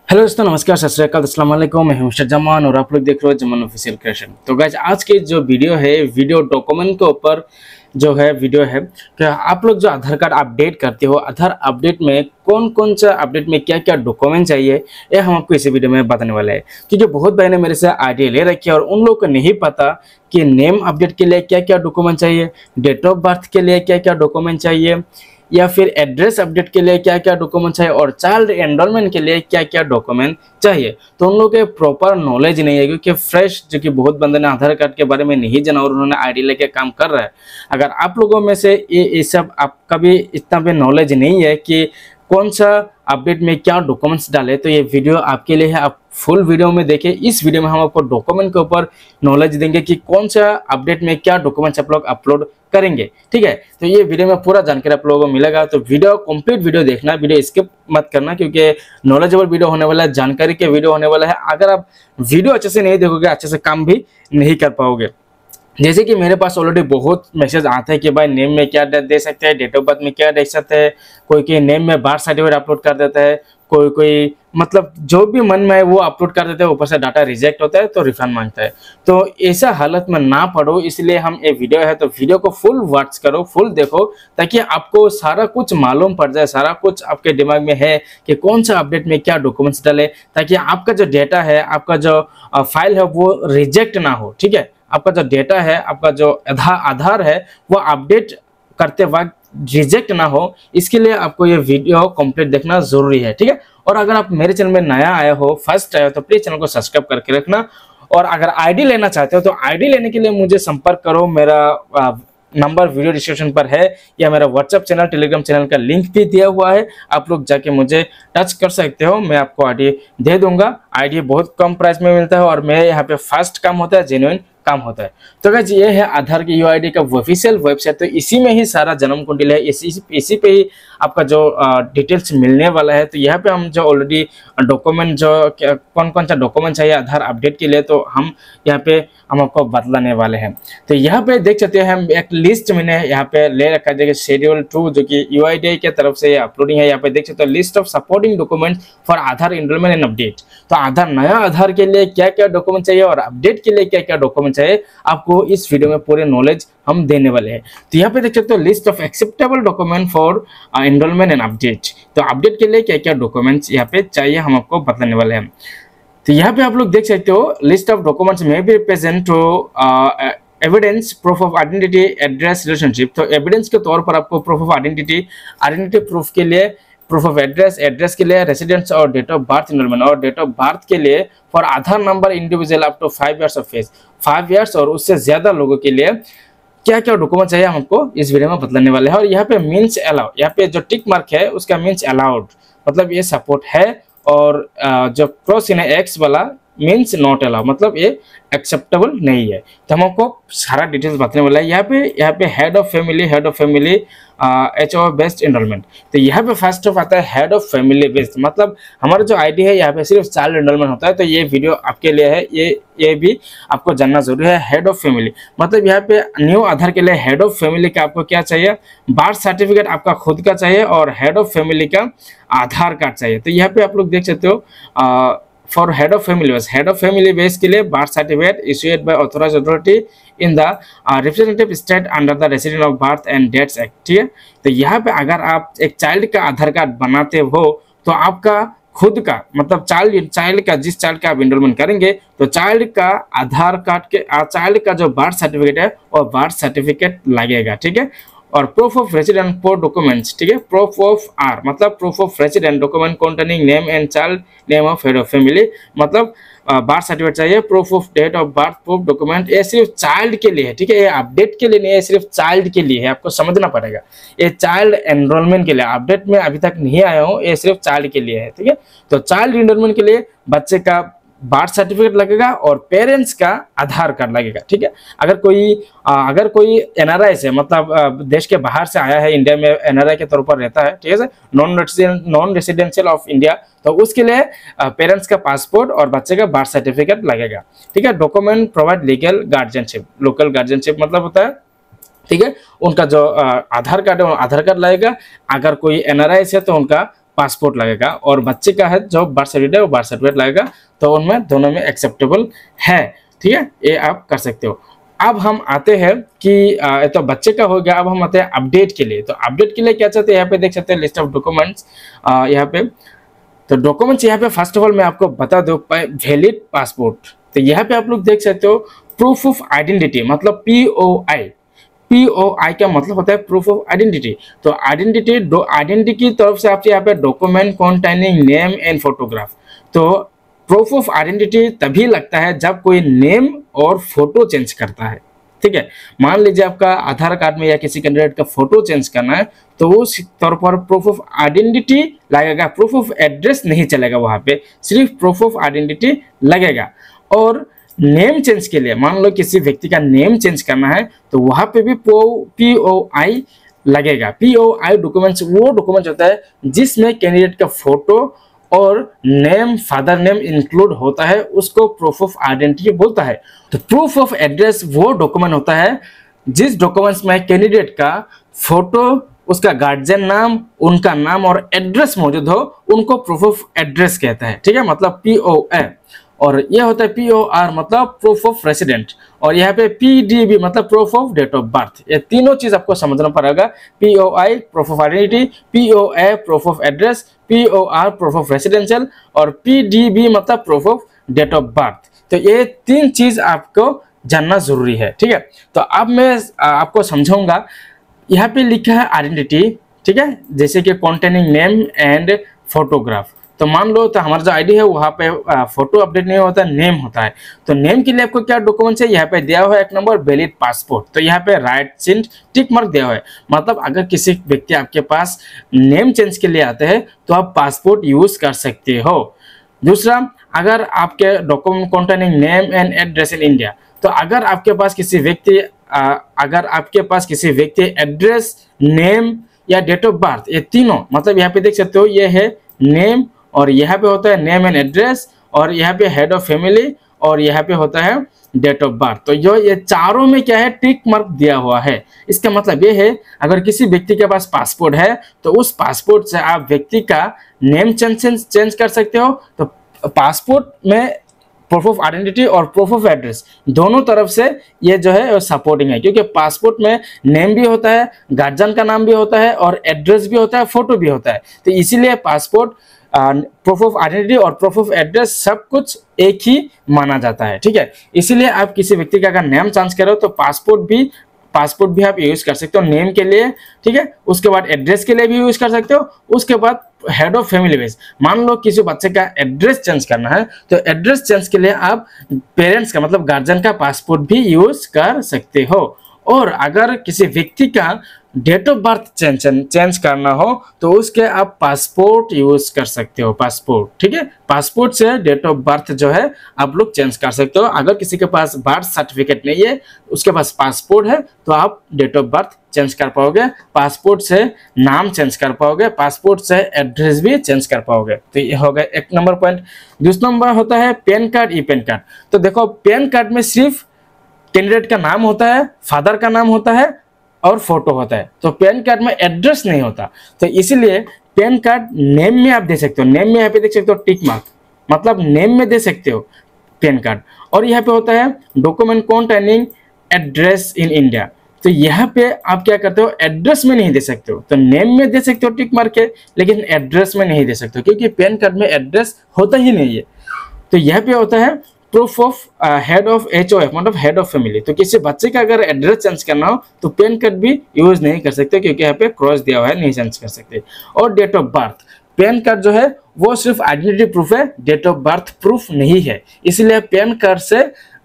Hello दोस्तों, नमस्कार, सत श्री अकाल, अस्सलाम वालेकुम। मैं हूं मिस्टर जमान और आप लोग देख रहे हो जमान ऑफिशियल क्रिएशन। तो गाइस, आज की जो वीडियो है, वीडियो डॉक्यूमेंट के ऊपर जो है वीडियो है कि आप लोग जो आधार कार्ड अपडेट करते हो, आधार अपडेट में कौन कौन सा अपडेट में क्या क्या डॉक्यूमेंट चाहिए, ये हम आपको इसी वीडियो में बताने वाले हैं। क्योंकि बहुत भाई ने मेरे से आइडिया ले रखी है और उन लोगों को नहीं पता कि नेम अपडेट के लिए क्या क्या डॉक्यूमेंट चाहिए, डेट ऑफ बर्थ के लिए क्या क्या डॉक्यूमेंट चाहिए, या फिर एड्रेस अपडेट के लिए क्या क्या डॉक्यूमेंट चाहिए, और चाइल्ड एनरोलमेंट के लिए क्या क्या डॉक्यूमेंट चाहिए। तो उन लोगों के प्रॉपर नॉलेज नहीं है, क्योंकि फ्रेश जो कि बहुत बंदे ने आधार कार्ड के बारे में नहीं जाना और उन्होंने आईडी लेके काम कर रहा है। अगर आप लोगों में से ये सब आपका भी इतना भी नॉलेज नहीं है कि कौन सा अपडेट में क्या डॉक्यूमेंट्स डाले, तो ये वीडियो आपके लिए है। आप फुल वीडियो में देखें। इस वीडियो में हम आपको डॉक्यूमेंट के ऊपर नॉलेज देंगे कि कौन सा अपडेट में क्या डॉक्यूमेंट्स आप लोग अपलोड करेंगे। ठीक है, तो ये वीडियो में पूरा जानकारी आप लोगों को मिलेगा। तो वीडियो कंप्लीट वीडियो देखना, वीडियो स्किप मत करना, क्योंकि नॉलेजेबल वीडियो होने वाला है, जानकारी के वीडियो होने वाला है। अगर आप वीडियो अच्छे से नहीं देखोगे, अच्छे से काम भी नहीं कर पाओगे। जैसे कि मेरे पास ऑलरेडी बहुत मैसेज आते हैं कि भाई नेम में क्या दे सकते हैं, डेट ऑफ बर्थ में क्या दे सकते हैं, कोई के नेम में बर्थ सर्टिफिकेट अपलोड कर देता है, कोई कोई मतलब जो भी मन में है वो अपलोड कर देते हैं, ऊपर से डाटा रिजेक्ट होता है तो रिफंड मांगता है। तो ऐसा हालत में ना पड़ो, इसलिए हम ये वीडियो है, तो वीडियो को फुल वॉच करो, फुल देखो, ताकि आपको सारा कुछ मालूम पड़ जाए, सारा कुछ आपके दिमाग में है कि कौन सा अपडेट में क्या डॉक्यूमेंट्स डाले, ताकि आपका जो डेटा है, आपका जो फाइल है वो रिजेक्ट ना हो। ठीक है, आपका जो डेटा है, आपका जो आधार है, वो अपडेट करते वक्त रिजेक्ट ना हो, इसके लिए आपको ये वीडियो कंप्लीट देखना जरूरी है। ठीक है, और अगर आप मेरे चैनल में नया आया हो, फर्स्ट आया हो, तो प्लीज चैनल को सब्सक्राइब करके रखना। और अगर आईडी लेना चाहते हो तो आईडी लेने के लिए मुझे संपर्क करो। मेरा नंबर वीडियो डिस्क्रिप्शन पर है, या मेरा व्हाट्सएप चैनल, टेलीग्राम चैनल का लिंक भी दिया हुआ है, आप लोग जाके मुझे टच कर सकते हो। मैं आपको आईडी दे दूंगा। आईडी बहुत कम प्राइस में मिलता है और मेरे यहाँ पे फास्ट काम होता है, जेन्युइन काम होता है। तो गाइस, ये है आधार की यूआईडी का ऑफिशियल वेबसाइट। तो इसी में ही सारा जन्म कुंडली है, इसी पे ही आपका जो डिटेल्स मिलने वाला है। तो यहाँ पे हम जो ऑलरेडी डॉक्यूमेंट जो कौन कौन सा डॉक्यूमेंट चाहिए आधार अपडेट के लिए, तो हम यहाँ पे हम आपको बतलाने वाले हैं। तो यहाँ पे देख सकते हैं, हम एक लिस्ट मैंने यहाँ पे ले रखा है, शेड्यूल 2 जो कि यूआईडी के तरफ से अपलोडिंग है। यहाँ पे देख सकते हो list of supporting document for Aadhaar enrolment and update. तो आधार नया आधार के लिए क्या क्या डॉक्यूमेंट चाहिए और अपडेट के लिए क्या क्या डॉक्यूमेंट चाहिए, आपको इस वीडियो में पूरे नॉलेज हम देने वाले हैं। तो यहाँ पे देख सकते हो list of acceptable document for enrolment and update. तो अपडेट के लिए क्या क्या डॉक्यूमेंट्स यहाँ पे चाहिए, हम आपको बताने वाले हैं। तो यहाँ पे आप लोग देख सकते हो लिस्ट ऑफ डॉक्यूमेंट्स में भी present to evidence, proof of identity, address, relationship. तो एविडेंस के तौर पर आपको प्रूफ ऑफ आइडेंटिटी प्रूफ के लिए प्रूफ ऑफ एड्रेस के लिए रेसिडेंस और डेट ऑफ बर्थ एनरोलमेंट, और डेट ऑफ बर्थ के लिए for Aadhaar number individual up to 5 years of age, 5 years और उससे ज्यादा लोगों के लिए क्या क्या डॉक्यूमेंट चाहिए, हम आपको इस वीडियो में बतलाने वाले हैं। और यहाँ पे मीन्स अलाउ, यहाँ पे जो टिक मार्क है उसका मीन्स अलाउड, मतलब ये सपोर्ट है, और जो क्रॉस है एक्स वाला मीन्स नॉट अलाउ, मतलब ये एक्सेप्टेबल नहीं है। तो हम आपको सारा डिटेल्स बताने वाला है। यहाँ पे head of family HO based enrolment. तो यहाँ पे फर्स्ट ऑफ आता है हेड ऑफ फैमिली बेस्ड, मतलब हमारा जो आईडी है यहाँ पे सिर्फ चाइल्ड एनरोलमेंट होता है। तो ये वीडियो आपके लिए है, ये भी आपको जानना जरूरी है। हेड ऑफ फैमिली मतलब यहाँ पे न्यू आधार के लिए हेड ऑफ फैमिली का आपको क्या चाहिए, बर्थ सर्टिफिकेट आपका खुद का चाहिए, और हेड ऑफ फैमिली का आधार कार्ड चाहिए। तो यहाँ पे आप लोग देख सकते हो for head of family base के लिए birth certificate issued by authorised authority in the representative state under the resident of birth and dates act. ठीक है, तो यहाँ पे अगर आप एक चाइल्ड का आधार कार्ड बनाते हो, तो आपका खुद का मतलब चाइल्ड का जिस चाइल्ड का आप एनरोलमेंट करेंगे, तो चाइल्ड का आधार कार्ड के चाइल्ड का जो बर्थ सर्टिफिकेट है वो बर्थ सर्टिफिकेट लगेगा। ठीक है, और proof of resident for documents. ठीक है, प्रूफ ऑफ आर मतलब proof of resident document containing name and child name of head of family, मतलब बर्थ सर्टिफिकेट चाहिए। Proof of date of birth proof document, ये सिर्फ चाइल्ड के लिए है। ठीक है, ये अपडेट के लिए नहीं है, सिर्फ चाइल्ड के लिए है, आपको समझना पड़ेगा। ये चाइल्ड एनरोलमेंट के लिए, अपडेट में अभी तक नहीं आया हूँ, ये सिर्फ चाइल्ड के लिए है। ठीक है, तो चाइल्ड एनरोलमेंट के लिए बच्चे का बर्थ सर्टिफिकेट लगेगा और पेरेंट्स का आधार कार्ड लगेगा। ठीक है, अगर कोई एनआरआई से मतलब देश के बाहर से आया है, इंडिया में एनआरआई के तौर पर रहता है, ठीक है, नॉन रेसिडेंशियल ऑफ इंडिया, तो उसके लिए पेरेंट्स का पासपोर्ट और बच्चे का बर्थ सर्टिफिकेट लगेगा। ठीक है, document provide legal guardianship, local guardianship मतलब होता है, ठीक है, उनका जो आधार कार्ड है वो आधार कार्ड लगेगा। अगर कोई एनआरआई है तो उनका पासपोर्ट लगेगा, और बच्चे का है जो बर्थ सर्टिफिकेट है वो बर्थ सर्टिफिकेट लगेगा। तो उनमें दोनों में एक्सेप्टेबल है, ठीक है, ये आप कर सकते हो। अब हम आते हैं कि ये तो बच्चे का हो गया, अब हम आते हैं अपडेट के लिए। तो अपडेट के लिए क्या चाहते हैं, यहाँ पे देख सकते हैं लिस्ट ऑफ डॉक्यूमेंट्स यहाँ पे। तो डॉक्यूमेंट्स यहाँ पे फर्स्ट ऑफ ऑल मैं आपको बता दूं, वैलिड पासपोर्ट। तो यहाँ पे आप लोग देख सकते हो प्रूफ ऑफ आइडेंटिटी, मतलब POI। POI का मतलब होता है प्रूफ ऑफ आइडेंटिटी। तो आइडेंटिटी की तरफ से आपसे यहाँ पे document containing name and photograph. तो प्रूफ ऑफ आइडेंटिटी तभी लगता है जब कोई नेम और फोटो चेंज करता है, ठीक है। मान लीजिए आपका आधार कार्ड में या किसी कैंडिडेट का फोटो चेंज करना है, तो उस तौर पर प्रूफ ऑफ आइडेंटिटी लगेगा, प्रूफ ऑफ एड्रेस नहीं चलेगा, वहां पे सिर्फ प्रूफ ऑफ आइडेंटिटी लगेगा। और नेम चेंज के लिए मान लो किसी व्यक्ति का नेम चेंज करना है, तो वहां पे भी POI लगेगा। POI डॉक्यूमेंट्स वो डॉक्यूमेंट होता है जिसमें कैंडिडेट का फोटो और नेम, फादर नेम इंक्लूड होता है, उसको प्रूफ ऑफ आइडेंटिटी बोलता है। तो प्रूफ ऑफ एड्रेस वो डॉक्यूमेंट होता है जिस डॉक्यूमेंट्स में कैंडिडेट का फोटो, उसका गार्जियन नाम, उनका नाम और एड्रेस मौजूद हो, उनको प्रूफ ऑफ एड्रेस कहता है, ठीक है, मतलब POA। और यह होता है POR मतलब प्रूफ ऑफ रेसिडेंट, और यहाँ पे PDB मतलब proof of date of birth. ये तीनों चीज आपको समझना पड़ेगा। POI proof of identity, POA proof of address, POR proof of residential, और PDB मतलब proof of date of birth. तो ये तीन चीज आपको जानना जरूरी है, ठीक है। तो अब मैं आपको समझाऊंगा। यहाँ पे लिखा है आइडेंटिटी, ठीक है, जैसे कि कॉन्टेनिंग नेम एंड फोटोग्राफ। तो मान लो तो हमारा जो आईडी है वहाँ पे फोटो अपडेट नहीं होता, नेम होता है। तो नेम के लिए आपको क्या डॉक्यूमेंट है, यहाँ पे दिया हुआ है एक नंबर वैलिड पासपोर्ट। तो यहाँ पे राइट चिन्ह टिक मार्क दिया हुआ है, मतलब अगर किसी व्यक्ति आपके पास नेम चेंज के लिए आते हैं तो आप पासपोर्ट यूज कर सकते हो। दूसरा, अगर आपके document containing name and address in India, तो अगर आपके पास किसी व्यक्ति एड्रेस, नेम या डेट ऑफ बर्थ, ये तीनों, मतलब यहाँ पे देख सकते हो ये है नेम, और यहाँ पे होता है नेम एंड एड्रेस, और यहाँ पे हेड ऑफ फैमिली, और यहाँ पे होता है डेट ऑफ बर्थ। तो जो ये चारों में क्या है, टिक मार्क दिया हुआ है। इसका मतलब ये है अगर किसी व्यक्ति के पास पासपोर्ट है तो उस पासपोर्ट से आप व्यक्ति का नेम चेंज कर सकते हो। तो पासपोर्ट में प्रूफ ऑफ आइडेंटिटी और प्रूफ ऑफ एड्रेस दोनों तरफ से ये जो है सपोर्टिंग है, क्योंकि पासपोर्ट में नेम भी होता है, गार्जियन का नाम भी होता है, और एड्रेस भी होता है, फोटो भी होता है। तो इसीलिए पासपोर्ट, प्रूफ ऑफ आइडेंटिटी और प्रूफ ऑफ एड्रेस सब कुछ एक ही माना जाता है, ठीक है। इसीलिए आप किसी व्यक्ति का अगर नेम चेंज करो तो पासपोर्ट भी आप यूज कर सकते हो नेम के लिए, ठीक है। उसके बाद एड्रेस के लिए भी यूज कर सकते हो। उसके बाद हेड ऑफ फैमिली बेस, मान लो किसी बच्चे का एड्रेस चेंज करना है, तो एड्रेस चेंज के लिए आप पेरेंट्स का मतलब गार्जियन का पासपोर्ट भी यूज कर सकते हो। और अगर किसी व्यक्ति का डेट ऑफ बर्थ चेंज करना हो तो उसके आप पासपोर्ट यूज कर सकते हो, पासपोर्ट, ठीक है। पासपोर्ट से डेट ऑफ बर्थ जो है आप लोग चेंज कर सकते हो। अगर किसी के पास बर्थ सर्टिफिकेट नहीं है, उसके पास पासपोर्ट है, तो आप डेट ऑफ बर्थ चेंज कर पाओगे, पासपोर्ट से नाम चेंज कर पाओगे, पासपोर्ट से एड्रेस भी चेंज कर पाओगे। तो ये हो गया एक नंबर पॉइंट। दूसरा नंबर होता है pan card, e PAN card. तो देखो पैन कार्ड में सिर्फ कैंडिडेट का नाम होता है, फादर का नाम होता है और फोटो होता है। तो पैन कार्ड में एड्रेस नहीं होता। तो इसीलिए पैन कार्ड नेम में आप दे सकते हो, नेम में यहाँ पे देख सकते हो टिक मार्क, मतलब नेम में दे सकते हो पैन कार्ड। और यहाँ पे होता है document containing address in India. तो यहाँ पे आप क्या करते हो, एड्रेस में नहीं दे सकते हो। तो नेम में दे सकते हो टिक मार्क है, लेकिन एड्रेस में नहीं दे सकते हो, क्योंकि पैन कार्ड में एड्रेस होता ही नहीं है। तो यहाँ पे होता है proof of head of HOF मतलब हेड ऑफ फैमिली। तो किसी बच्चे का अगर एड्रेस चेंज करना हो तो पैन कार्ड भी यूज नहीं कर सकते, क्योंकि यहाँ पे क्रॉस दिया हुआ है, नहीं चेंज कर सकते। और date of birth, PAN card जो है वो सिर्फ आइडेंटिटी प्रूफ है, डेट ऑफ बर्थ प्रूफ नहीं है, इसलिए पैन कार्ड से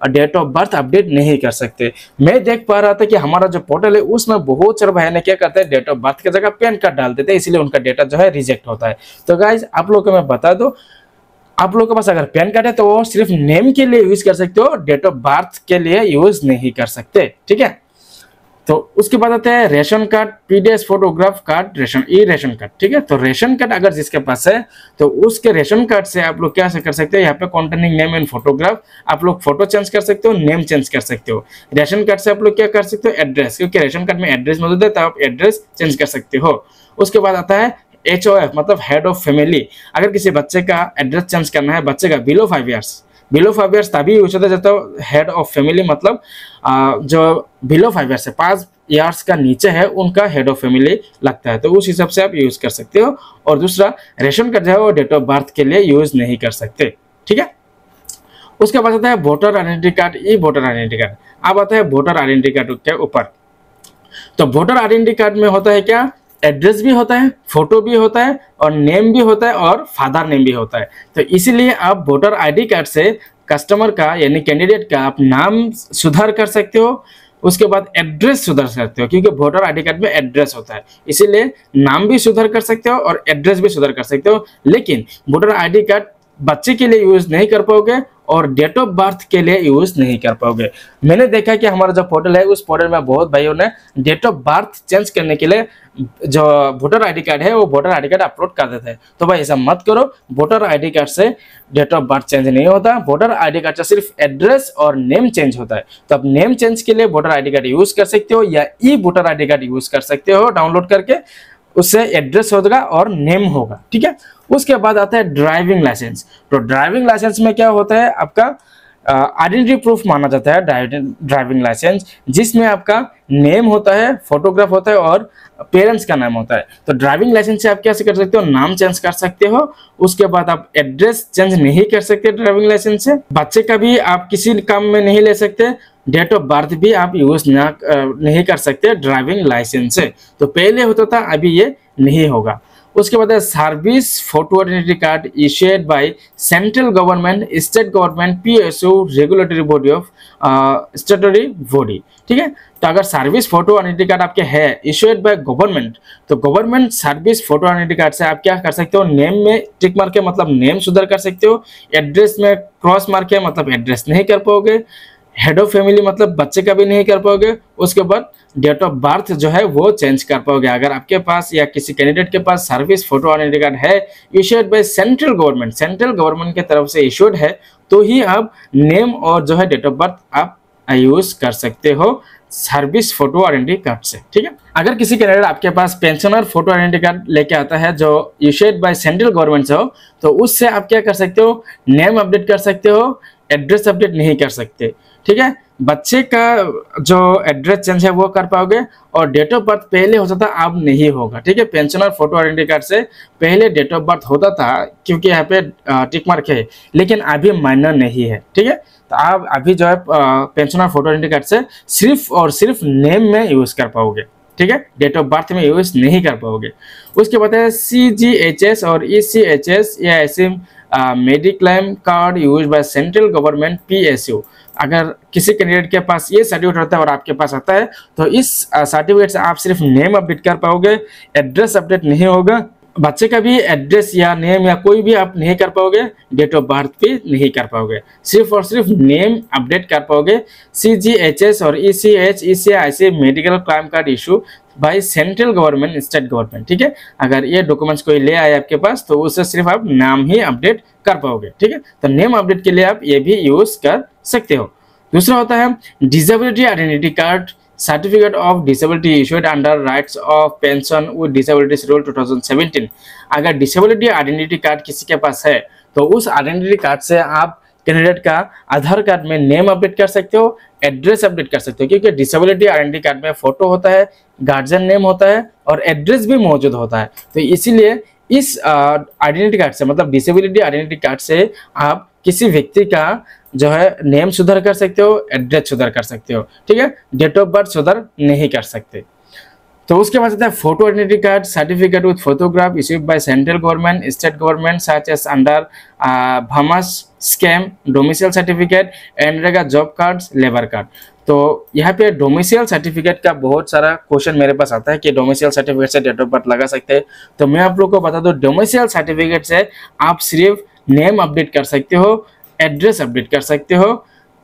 डेट ऑफ बर्थ अपडेट नहीं कर सकते। मैं देख पा रहा था कि हमारा जो पोर्टल है उसमें बहुत सारे भाई ने क्या करते हैं, डेट ऑफ बर्थ की जगह पैन कार्ड डाल देते हैं, इसलिए उनका डेटा जो है रिजेक्ट होता है। तो गाइज आप लोगों को मैं बता दूं, आप लोगों के पास अगर पैन कार्ड है तो वो सिर्फ नेम के लिए यूज कर सकते हो, डेट ऑफ बर्थ के लिए यूज नहीं कर सकते, ठीक है। तो उसके बाद आता है ration card, PDS photograph card, ration card, ठीक है। तो रेशन कार्ड अगर जिसके पास है तो उसके रेशन कार्ड से आप लोग क्या कर सकते हो, यहाँ पे कॉन्टेनिंग नेम एंड फोटोग्राफ, आप लोग फोटो चेंज कर सकते हो, नेम चेंज कर सकते हो। रेशन कार्ड से आप लोग क्या कर सकते हो, एड्रेस, क्योंकि रेशन कार्ड में एड्रेस मौजूद है तो आप एड्रेस चेंज कर सकते हो। उसके बाद आता है HOF मतलब हेड ऑफ फैमिली। अगर किसी बच्चे का एड्रेस चेंज करना है, बच्चे का बिलो 5 ईयर्स तभी यूज होता है जब हेड ऑफ फैमिली मतलब जो बिलो 5 ईयर्स है, 5 ईयर्स का नीचे है, उनका हेड ऑफ फैमिली लगता है, तो उस हिसाब से आप यूज कर सकते हो। और दूसरा, रेशन कार्ड जो है वो डेट ऑफ बर्थ के लिए यूज नहीं कर सकते, ठीक है। उसके बाद आता है वोटर आइडेंटिटी कार्ड, ई वोटर आइडेंटिटी कार्ड। अब आता है वोटर आइडेंटिटी कार्ड के ऊपर। तो वोटर आइडेंटिटी कार्ड में होता है क्या, एड्रेस भी होता है, फोटो भी होता है, और नेम भी होता है, और फादर नेम भी होता है। तो इसीलिए आप वोटर आईडी कार्ड से कस्टमर का यानी कैंडिडेट का आप नाम सुधार कर सकते हो, उसके बाद एड्रेस सुधार सकते हो, क्योंकि वोटर आईडी कार्ड में एड्रेस होता है, इसीलिए नाम भी सुधार कर सकते हो और एड्रेस भी सुधार कर सकते हो। लेकिन वोटर आईडी कार्ड बच्चे के लिए यूज नहीं कर पाओगे और डेट ऑफ बर्थ के लिए यूज नहीं कर पाओगे। मैंने देखा कि हमारा जो पोर्टल है उस पोर्टल में बहुत भाइयों ने डेट ऑफ बर्थ चेंज करने के लिए जो वोटर आईडी कार्ड है वो वोटर आईडी कार्ड अपलोड कर देते हैं। तो भाई ऐसा मत करो, वोटर आईडी कार्ड से डेट ऑफ बर्थ चेंज नहीं होता, वोटर आईडी कार्ड से सिर्फ एड्रेस और नेम चेंज होता है। तो आप नेम चेंज के लिए वोटर आईडी कार्ड यूज कर सकते हो या ई वोटर आईडी कार्ड यूज कर सकते हो डाउनलोड करके, उससे एड्रेस होगा और नेम होगा, ठीक है। उसके बाद आता है ड्राइविंग लाइसेंस। तो ड्राइविंग लाइसेंस में क्या होता है, आपका आइडेंटिटी प्रूफ माना जाता है ड्राइविंग लाइसेंस, जिसमें आपका नेम होता है, फोटोग्राफ होता है और पेरेंट्स का नाम होता है। तो ड्राइविंग लाइसेंस से आप कैसे कर सकते हो, नाम चेंज कर सकते हो, उसके बाद आप एड्रेस चेंज नहीं कर सकते ड्राइविंग लाइसेंस से, बच्चे का भी आप किसी काम में नहीं ले सकते, डेट ऑफ बर्थ भी आप यूज नहीं कर सकते ड्राइविंग लाइसेंस से। तो पहले होता था, अभी ये नहीं होगा। उसके बाद है service photo identity card issued by central government, state government, PSU, regulatory body of स्टेटरी body, ठीक है। तो अगर सर्विस फोटो आइडेंटिटी कार्ड आपके है इशूड बाय गवर्नमेंट, तो government service photo identity card से आप क्या कर सकते हो, नेम में टिक मार के मतलब नेम सुधार कर सकते हो, एड्रेस में क्रॉस मार के मतलब एड्रेस नहीं कर पाओगे, हेड ऑफ फैमिली मतलब बच्चे का भी नहीं कर पाओगे, उसके बाद डेट ऑफ बर्थ जो है वो चेंज कर पाओगे। अगर आपके पास या किसी कैंडिडेट के पास सर्विस फोटो आइडेंटिटी कार्ड है इशूड बाय सेंट्रल गवर्नमेंट के तरफ से इशूड है, तो ही आप नेम और जो है डेट ऑफ बर्थ आप यूज कर सकते हो सर्विस फोटो आइडेंटिटी कार्ड से, ठीक है। अगर किसी कैंडिडेट आपके पास पेंशनर फोटो आइडेंटिटी कार्ड लेके आता है जो इशूड बाय सेंट्रल गवर्नमेंट से हो, तो उससे आप क्या कर सकते हो, नेम अपडेट कर सकते हो, एड्रेस अपडेट नहीं कर सकते, ठीक है। बच्चे का जो एड्रेस चेंज है वो कर पाओगे और डेट ऑफ बर्थ पहले होता था, अब नहीं होगा, ठीक है। पेंशनर फोटो आइडेंटिटी कार्ड से पहले डेट ऑफ बर्थ होता था, क्योंकि यहाँ पे टिक मार्क है, लेकिन अभी माइनर नहीं है, ठीक है। तो आप अभी जो है पेंशनर फोटो आइडेंटिटी कार्ड से सिर्फ और सिर्फ नेम में यूज कर पाओगे, ठीक है, डेट ऑफ बर्थ में यूज नहीं कर पाओगे। उसके बाद है CGHS और ECHS या ऐसे mediclaim card use by central government PSU। अगर किसी कैंडिडेट के पास ये सर्टिफिकेट होता है और आपके पास आता है, तो इस सर्टिफिकेट से आप सिर्फ नेम अपडेट कर पाओगे, एड्रेस अपडेट नहीं होगा, बच्चे का भी एड्रेस या नेम या कोई भी आप नहीं कर पाओगे, डेट ऑफ बर्थ भी नहीं कर पाओगे, सिर्फ और सिर्फ नेम अपडेट कर पाओगे। CGHS और ECHS medical claim card issue bye central government, state government, ठीक है। अगर ये डॉक्यूमेंट्स कोई ले आए आपके पास, तो उससे सिर्फ आप नाम ही अपडेट कर पाओगे, ठीक है। तो नेम अपडेट के लिए आप ये भी यूज कर सकते हो। दूसरा होता है disability identity card, certificate of disability issued under rights of pension with disabilities rule 2017। अगर डिसेबिलिटी आइडेंटिटी कार्ड किसी के पास है, तो उस आइडेंटिटी कार्ड से आप कैंडिडेट का आधार कार्ड में नेम अपडेट कर सकते हो, एड्रेस अपडेट कर सकते हो, क्योंकि डिसेबिलिटी आइडेंटिटी कार्ड में फोटो होता है, गार्जियन नेम होता है और एड्रेस भी मौजूद होता है। तो इसीलिए इस आइडेंटिटी कार्ड से मतलब डिसेबिलिटी आइडेंटिटी कार्ड से आप किसी व्यक्ति का जो है नेम सुधार कर सकते हो, एड्रेस सुधार कर सकते हो, ठीक है, डेट ऑफ बर्थ सुधार नहीं कर सकते। तो उसके बाद आता है photo identity card, certificate with photograph issued by central government, state government such as under Bhamashah scheme, domicile certificate, NREGA job cards, labour card. तो यहाँ पे डोमिसाइल सर्टिफिकेट का बहुत सारा क्वेश्चन मेरे पास आता है कि डोमिसाइल सर्टिफिकेट से डेट ऑफ बर्थ लगा सकते हैं। तो मैं आप लोग को बता दूं, डोमिसाइल सर्टिफिकेट से आप सिर्फ नेम अपडेट कर सकते हो, एड्रेस अपडेट कर सकते हो,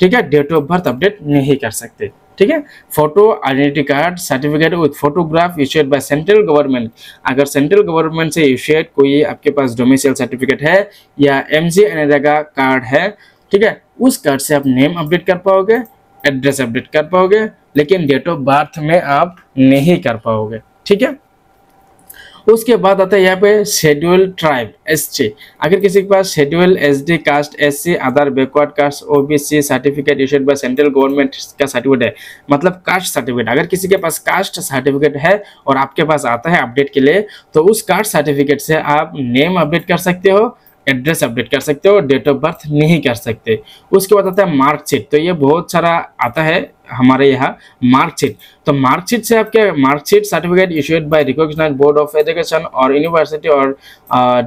ठीक है, डेट ऑफ बर्थ अपडेट नहीं कर सकते, ठीक है। Photo identity card certificate with photograph issued by central government, अगर सेंट्रल गवर्नमेंट से इशूड कोई आपके पास डोमिसाइल सर्टिफिकेट है या MG एनरेगा कार्ड है, ठीक है, उस कार्ड से आप नेम अपडेट कर पाओगे, एड्रेस अपडेट कर पाओगे, लेकिन डेट ऑफ बर्थ में आप नहीं कर पाओगे, ठीक है। उसके बाद आता है यहाँ पे शेड्यूल ट्राइब SC। अगर किसी के पास schedule SD caste SC other backward caste OBC certificate issued by central government का सर्टिफिकेट है, मतलब कास्ट सर्टिफिकेट, अगर किसी के पास कास्ट सर्टिफिकेट है और आपके पास आता है अपडेट के लिए, तो उस कास्ट सर्टिफिकेट से आप नेम अपडेट कर सकते हो, एड्रेस अपडेट कर सकते हो, डेट ऑफ बर्थ नहीं कर सकते। उसके बाद आता है मार्कशीट। तो ये बहुत सारा आता है हमारे यहाँ मार्कशीट। तो मार्कशीट से आपके marksheet certificate issued by recognised board of education और यूनिवर्सिटी और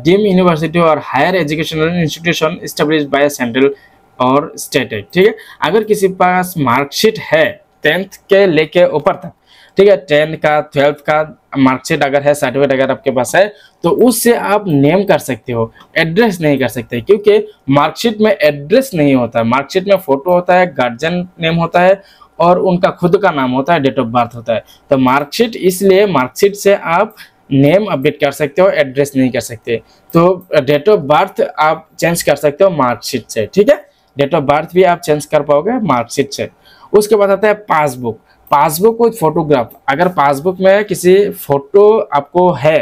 डीम यूनिवर्सिटी और higher educational institution established by central और स्टेट है, ठीक है। अगर किसी के पास मार्कशीट है 10th के लेके ऊपर तक, ठीक है, 10th का 12th का मार्कशीट अगर है, सर्टिफिकेट अगर आपके पास है, तो उससे आप नेम कर सकते हो, एड्रेस नहीं कर सकते, क्योंकि मार्कशीट में एड्रेस नहीं होता है। मार्कशीट में फोटो होता है, गार्जियन नेम होता है और उनका खुद का नाम होता है, डेट ऑफ बर्थ होता है। तो मार्कशीट, इसलिए मार्कशीट से आप नेम अपडेट कर सकते हो, एड्रेस नहीं कर सकते। तो डेट ऑफ बर्थ आप चेंज कर सकते हो मार्कशीट से, ठीक है। डेट ऑफ बर्थ भी आप चेंज कर पाओगे मार्कशीट से। उसके बाद आता है पासबुक। Passbook with photograph. अगर पासबुक में किसी फोटो आपको है,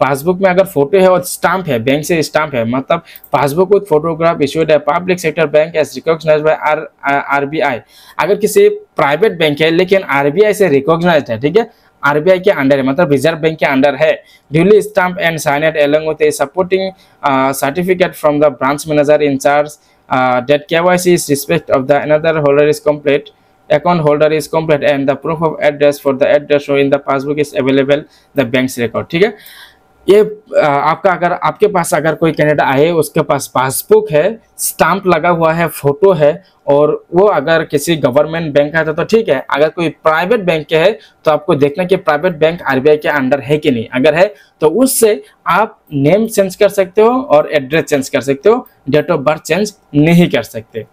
पासबुक में अगर फोटो है और स्टाम्प है, बैंक से स्टाम्प है, मतलब पासबुक विद फोटोग्राफ इशूड है public sector bank as recognised by RBI। अगर किसी प्राइवेट बैंक है लेकिन RBI से रिकॉग्नाइज्ड है, ठीक है, RBI के अंडर है, मतलब रिजर्व बैंक के अंडर है, duly stamp and signed along with A supporting certificate from the branch manager in charge that KYC is respect of the another holder is complete, account holder is complete and the proof of address for the address shown in the passbook is available the bank's record, ठीक है। ये आपका, अगर आपके पास अगर कोई Canada आए, उसके पास पासबुक है, स्टाम्प लगा हुआ है, फोटो है, और वो अगर किसी गवर्नमेंट बैंक का है तो ठीक है। अगर कोई प्राइवेट बैंक के है तो आपको देखना कि प्राइवेट बैंक RBI के अंडर है कि नहीं। अगर है तो उससे आप नेम चेंज कर सकते हो और एड्रेस चेंज कर सकते हो, डेट ऑफ बर्थ चेंज नहीं कर सकते।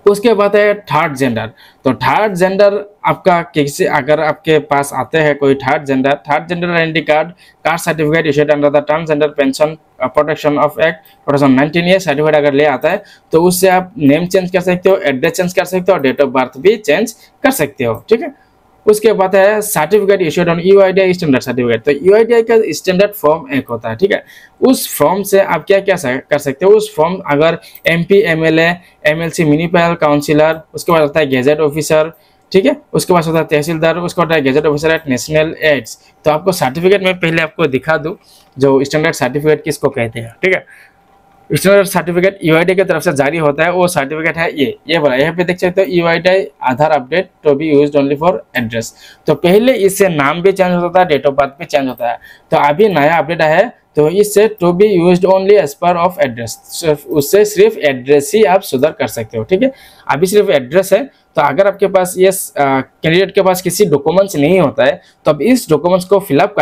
उसके बाद है थर्ड जेंडर। तो थर्ड जेंडर आपका किसी, अगर आपके पास आते हैं कोई third gender identity card, caste certificate issued under the transgender pension protection of act 2019 ये सर्टिफिकेट अगर ले आता है, तो उससे आप नेम चेंज कर सकते हो, एड्रेस चेंज कर सकते हो, डेट ऑफ बर्थ भी चेंज कर सकते हो, ठीक है। उसके बाद है certificate issued on UIDAI standard certificate. तो UIDAI का स्टैंडर्ड फॉर्म एक होता है, ठीक है। उस फॉर्म से आप क्या क्या कर सकते हो। उस फॉर्म अगर MP MLA MLC municipal councillor, उसके बाद आता है गेजेट ऑफिसर, ठीक है, उसके बाद होता है तहसीलदार, उसके बाद gazette officer at national ads. तो आपको सर्टिफिकेट में पहले आपको दिखा दूं जो स्टैंडर्ड सर्टिफिकेट किसको कहते हैं, ठीक है। स्टैंडर्ड सर्टिफिकेट UIDAI की तरफ से जारी होता है, वो सर्टिफिकेट है ये वाला। यहाँ पे देख सकते हो UIDAI Aadhaar update to be used only for address. तो पहले इससे नाम भी चेंज होता था, डेट ऑफ बर्थ भी चेंज होता है। तो अभी नया अपडेट है, तो इससे to be used only as per of address, उससे सिर्फ एड्रेस ही आप सुधार कर सकते हो, ठीक है। अभी सिर्फ एड्रेस है। तो अगर आपके पास ये कैंडिडेट के पास किसी डॉक्यूमेंट्स नहीं होता है, तो अब इस डॉक्यूमेंट्स को फिलअप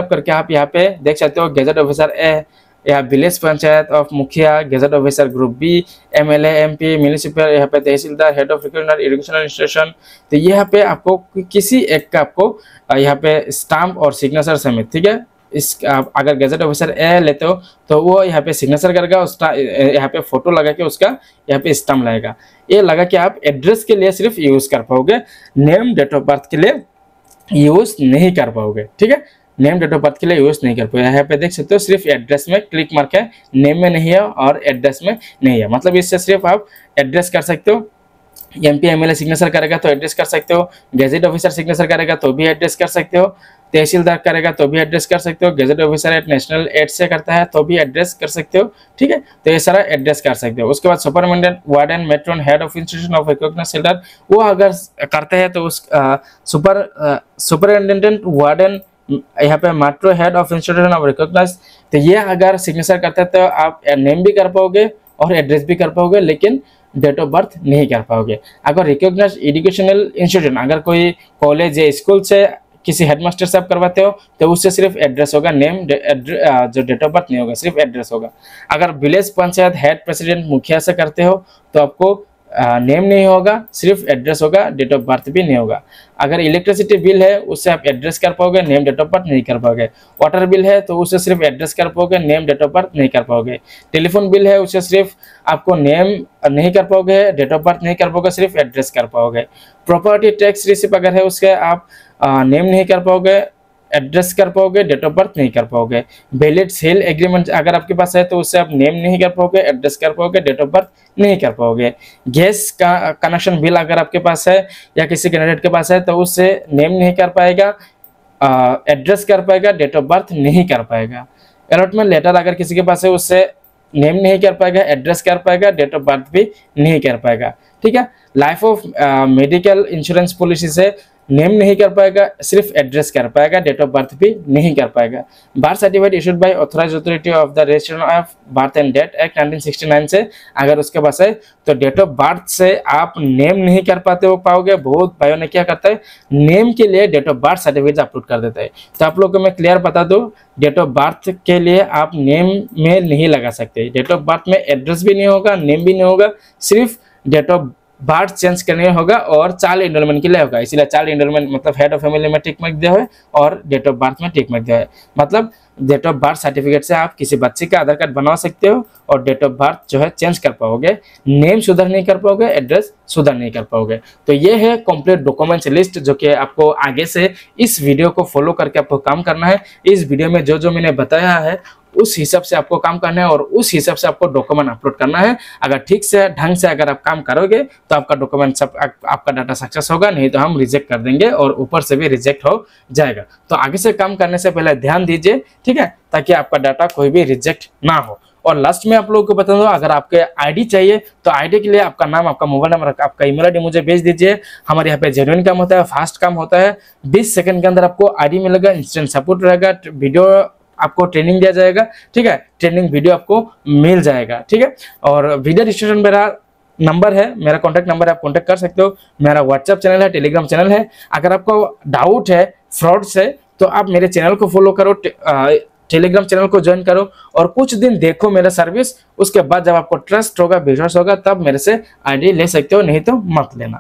करके आप यहाँ पे देख सकते हो गेजेट ऑफिसर ए या village panchayat of mukhiya, gazette officer group B, MLA MP municipal, यहाँ पे tehsildar, head of recognized educational institution. तो यहाँ पे आपको किसी एक का आपको यहाँ पे स्टाम्प और सिग्नेचर समेत, ठीक है। इस अगर गेजेट ऑफिसर ए लेते हो तो वो यहाँ पे सिग्नेचर करेगा, उसका यहाँ पे फोटो लगा के उसका यहाँ पे स्टाम्प लगेगा। ये लगा के आप एड्रेस के लिए सिर्फ यूज कर पाओगे, नेम डेट ऑफ बर्थ के लिए यूज नहीं कर पाओगे, ठीक है। नेम डेट ऑफ बर्थ के लिए यूज नहीं कर पाओगे। यहाँ पे देख सकते हो सिर्फ एड्रेस में क्लिक मार्क है, नेम में नहीं है और एड्रेस में नहीं है, मतलब इससे सिर्फ आप एड्रेस कर सकते हो। MP MLA सिग्नेचर करेगा तो एड्रेस कर सकते हो, गेजेट ऑफिसर सिग्नेचर करेगा तो भी एड्रेस कर सकते हो, तहसीलदार करेगा तो भी एड्रेस कर सकते हो, gazette officer at national aid से करता है तो भी एड्रेस कर सकते हो, ठीक है। तो ये सारा एड्रेस कर सकते हो। उसके बाद superintendent warden matron head of institution of recognized सेल्डर, वो अगर करते हैं तो उस सुपरिटेंडेंट वार्डन यहाँ पे metro head of institution of recognised, तो ये अगर सिग्नेचर करते हैं तो आप नेम भी कर पाओगे और एड्रेस भी कर पाओगे, लेकिन डेट ऑफ बर्थ नहीं कर पाओगे। अगर रिकॉग्नाइज्ड एजुकेशनल इंस्टीट्यूशन, अगर कोई कॉलेज या स्कूल से किसी हेडमास्टर से आप करवाते हो तो उससे सिर्फ एड्रेस होगा, नेम जो डेट ऑफ बर्थ नहीं होगा, सिर्फ एड्रेस होगा। अगर विलेज पंचायत हेड प्रेसिडेंट मुखिया से करते हो तो आपको नेम नहीं होगा, सिर्फ एड्रेस होगा, डेट ऑफ बर्थ भी नहीं होगा। अगर इलेक्ट्रिसिटी बिल है उससे आप एड्रेस कर पाओगे, नेम डेट ऑफ बर्थ नहीं कर पाओगे। वाटर बिल है तो उससे सिर्फ एड्रेस कर पाओगे, नेम डेट ऑफ बर्थ नहीं कर पाओगे। टेलीफोन बिल है उससे सिर्फ आपको नेम नहीं कर पाओगे, डेट ऑफ बर्थ नहीं कर पाओगे, सिर्फ एड्रेस कर पाओगे। प्रॉपर्टी टैक्स रिसिप्ट अगर है उसके आप नेम नहीं कर पाओगे, एड्रेस कर पाओगे, डेट ऑफ बर्थ नहीं कर पाओगे। वैलिड सेल एग्रीमेंट अगर आपके पास है तो उससे आप नेम नहीं कर पाओगे, एड्रेस कर पाओगे, डेट ऑफ बर्थ नहीं कर पाओगे। गैस का कनेक्शन बिल अगर आपके पास है या किसी कैंडिडेट के पास है तो उससे नेम नहीं कर पाएगा, एड्रेस कर पाएगा, डेट ऑफ बर्थ नहीं कर पाएगा। अलॉटमेंट लेटर अगर किसी के पास है उससे नेम नहीं कर पाएगा, एड्रेस कर पाएगा, डेट ऑफ बर्थ भी नहीं कर पाएगा। ठीक है। Life of medical insurance policy से नेम नहीं कर पाएगा, सिर्फ एड्रेस कर पाएगा, डेट ऑफ बर्थ भी नहीं कर पाएगा। Birth certificate issued by authorised authority of the registration of birth and death act 1969 से अगर उसके पास है तो डेट ऑफ बर्थ से आप नेम नहीं कर पाते हो पाओगे। बहुत भाइयों ने क्या करता है, नेम के लिए date of birth certificate upload कर देता है। तो आप लोगों को मैं क्लियर बता दूं, डेट ऑफ बर्थ के लिए आप नेम में नहीं लगा सकते। डेट ऑफ बर्थ में एड्रेस भी नहीं होगा, नेम भी नहीं होगा, सिर्फ डेट ऑफ बर्थ चेंज करने होगा और चाइल्ड एनरोलमेंट के लिए होगा। इसीलिए चाइल्ड एनरोलमेंट मतलब हेड ऑफ फैमिली में टिक मार्क दिया है और डेट ऑफ बर्थ में टिक मार्क दिया है। मतलब डेट ऑफ बर्थ सर्टिफिकेट से आप किसी बच्चे का आधार कार्ड बनवा सकते हो और डेट ऑफ बर्थ जो है चेंज कर पाओगे, नेम सुधार नहीं कर पाओगे, एड्रेस सुधार नहीं कर पाओगे। तो ये है कंप्लीट डॉक्यूमेंट्स लिस्ट जो कि आपको आगे से इस वीडियो को फॉलो करके आपको काम करना है। इस वीडियो में जो जो मैंने बताया है उस हिसाब से आपको काम करना है और उस हिसाब से आपको डॉक्यूमेंट अपलोड करना है। अगर ठीक से ढंग से अगर आप काम करोगे तो आपका डॉक्यूमेंट सब आपका डाटा सक्सेस होगा, नहीं तो हम रिजेक्ट कर देंगे और ऊपर से भी रिजेक्ट हो जाएगा। तो आगे से काम करने से पहले ध्यान दीजिए, ठीक है, ताकि आपका डाटा कोई भी रिजेक्ट ना हो। और लास्ट में आप लोगों को बता दूं, अगर आपके आईडी चाहिए तो आईडी के लिए आपका नाम, आपका मोबाइल नंबर, आपका ईमेल आईडी मुझे भेज दीजिए। हमारे यहाँ पे जेन्युइन काम होता है, फास्ट काम होता है। 20 सेकंड के अंदर आपको आईडी मिलेगा, इंस्टेंट सपोर्ट रहेगा, वीडियो आपको ट्रेनिंग दिया जाएगा। ठीक है, ट्रेनिंग वीडियो आपको मिल जाएगा। ठीक है, और वीडियो रजिस्ट्रेशन मेरा नंबर है, मेरा कॉन्टैक्ट नंबर है, आप कॉन्टैक्ट कर सकते हो। मेरा व्हाट्सएप चैनल है, टेलीग्राम चैनल है। अगर आपको डाउट है फ्रॉड से तो आप मेरे चैनल को फॉलो करो, टेलीग्राम चैनल को ज्वाइन करो और कुछ दिन देखो मेरा सर्विस। उसके बाद जब आपको ट्रस्ट होगा, विश्वास होगा, तब मेरे से आईडी ले सकते हो, नहीं तो मत लेना।